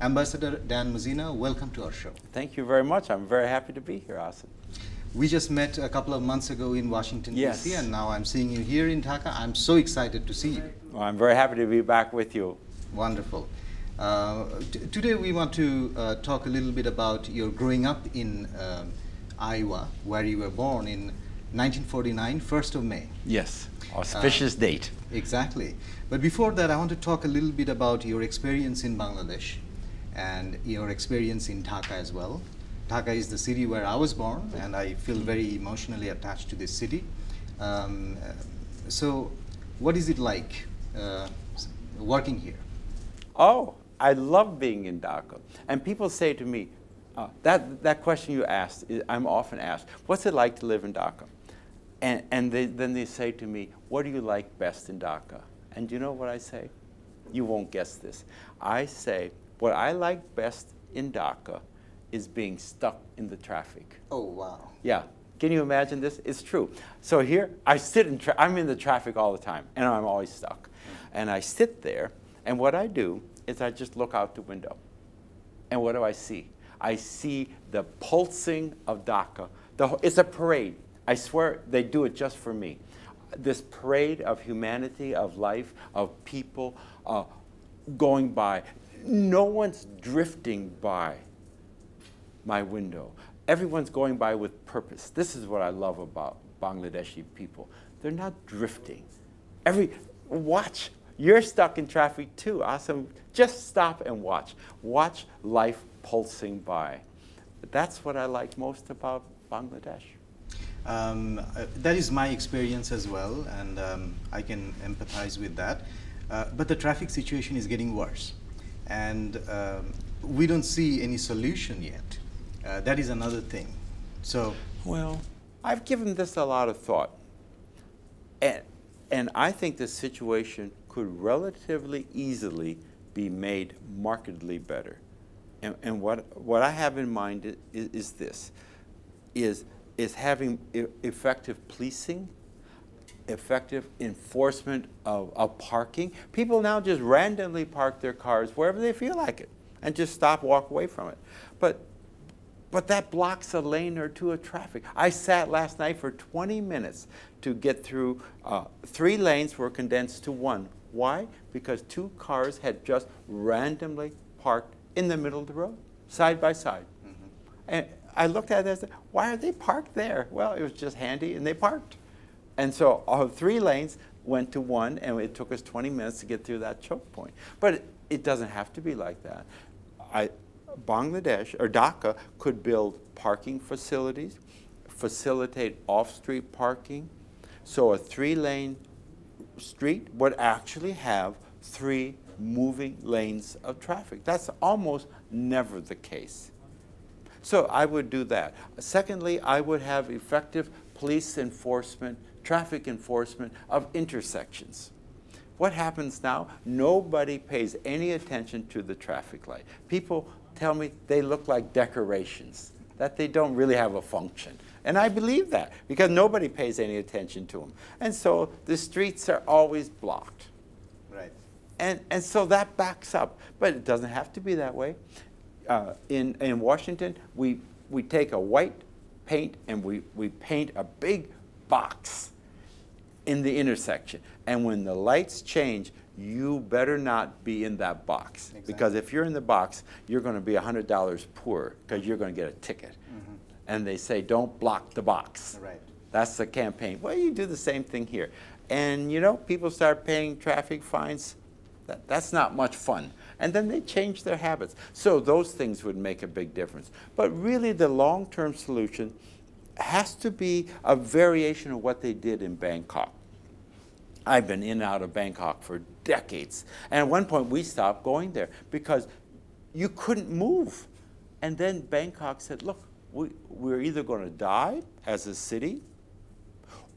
Ambassador Dan Muzina, welcome to our show. Thank you very much. I'm very happy to be here, Asim. We just met a couple of months ago in Washington, Yes. D.C., and now I'm seeing you here in Dhaka. I'm so excited to see you. Well, I'm very happy to be back with you. Wonderful. Today we want to talk a little bit about your growing up in Iowa, where you were born in 1949, 1st of May. Yes, auspicious date. Exactly. But before that, I want to talk a little bit about your experience in Bangladesh and your experience in Dhaka as well. Dhaka is the city where I was born, and I feel very emotionally attached to this city. So what is it like working here? Oh, I love being in Dhaka. And people say to me, that question you asked, I'm often asked, what's it like to live in Dhaka? And then they say to me, what do you like best in Dhaka? And do you know what I say? You won't guess this. I say, what I like best in Dhaka is being stuck in the traffic. Oh, wow. Yeah. Can you imagine this? It's true. So here, I'm in the traffic all the time, and I'm always stuck. And I sit there, and what I do is I just look out the window. And what do I see? I see the pulsing of Dhaka. It's a parade. I swear they do it just for me. This parade of humanity, of life, of people going by. No one's drifting by my window. Everyone's going by with purpose. This is what I love about Bangladeshi people. They're not drifting. Watch. You're stuck in traffic too. Awesome. Just stop and watch. Watch life pulsing by. That's what I like most about Bangladesh. That is my experience as well, and I can empathize with that. But the traffic situation is getting worse, and we don't see any solution yet. That is another thing. So, well, I've given this a lot of thought, and I think the situation could relatively easily be made markedly better. And what I have in mind is this: is having effective policing, effective enforcement of parking. People now just randomly park their cars wherever they feel like it and just stop, walk away from it. But that blocks a lane or two of traffic. I sat last night for 20 minutes to get through 3 lanes were condensed to 1. Why? Because 2 cars had just randomly parked in the middle of the road, side by side. Mm-hmm. And I looked at it and said, why are they parked there? Well, it was just handy, and they parked. And so 3 lanes went to 1, and it took us 20 minutes to get through that choke point. But it doesn't have to be like that. Bangladesh, or Dhaka, could build parking facilities, facilitate off-street parking, so a 3-lane street would actually have 3 moving lanes of traffic. That's almost never the case. So I would do that. Secondly, I would have effective police enforcement, traffic enforcement of intersections. What happens now? Nobody pays any attention to the traffic light. People tell me they look like decorations, that they don't really have a function. And I believe that, because nobody pays any attention to them. And so the streets are always blocked. right. And so that backs up. But it doesn't have to be that way. In Washington, we take a white paint and we paint a big box in the intersection. And when the lights change, you better not be in that box. Exactly. Because if you're in the box, you're going to be $100 poorer, because you're going to get a ticket. Mm-hmm. And they say, don't block the box. Right. That's the campaign. Well, you do the same thing here. And, you know, people start paying traffic fines. That's not much fun. And then they change their habits. So those things would make a big difference. But really, the long-term solution has to be a variation of what they did in Bangkok. I've been in and out of Bangkok for decades. And at one point, we stopped going there because you couldn't move. And then Bangkok said, look, we're either going to die as a city,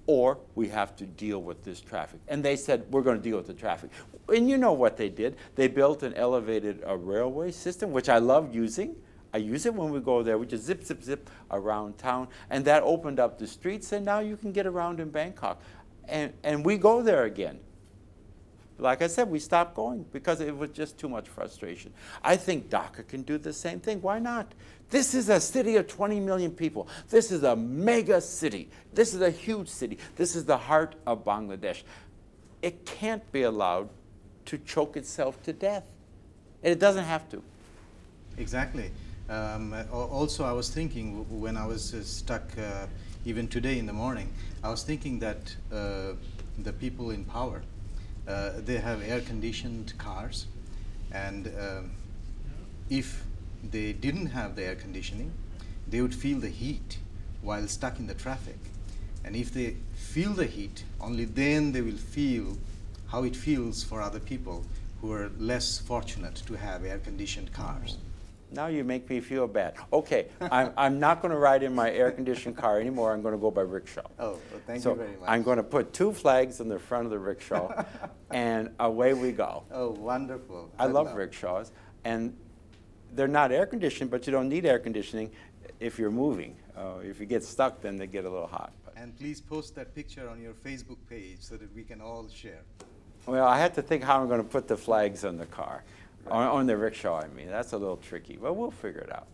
or we have to deal with this traffic. And they said, we're going to deal with the traffic. And you know what they did. They built an elevated railway system, which I love using. I use it when we go there. We just zip, zip, zip around town. And that opened up the streets, and now you can get around in Bangkok. And we go there again. like I said, we stopped going because it was just too much frustration. I think Dhaka can do the same thing. Why not? This is a city of 20 million people. This is a mega city. This is a huge city. This is the heart of Bangladesh. It can't be allowed to choke itself to death. And it doesn't have to. Exactly. Also, I was thinking when I was stuck, even today in the morning, I was thinking that the people in power, they have air-conditioned cars, and if they didn't have the air conditioning, they would feel the heat while stuck in the traffic. And if they feel the heat, only then they will feel how it feels for other people who are less fortunate to have air-conditioned cars. Now you make me feel bad. Okay, I'm not going to ride in my air-conditioned car anymore. I'm going to go by rickshaw. Oh, well, thank you very much. I'm going to put 2 flags in the front of the rickshaw, and away we go. Oh, wonderful. I love rickshaws, and they're not air-conditioned, but you don't need air conditioning if you're moving. If you get stuck, then they get a little hot. And please post that picture on your Facebook page so that we can all share. Well, I had to think how I'm going to put the flags on the car. Right. On the rickshaw, I mean. That's a little tricky, but we'll figure it out.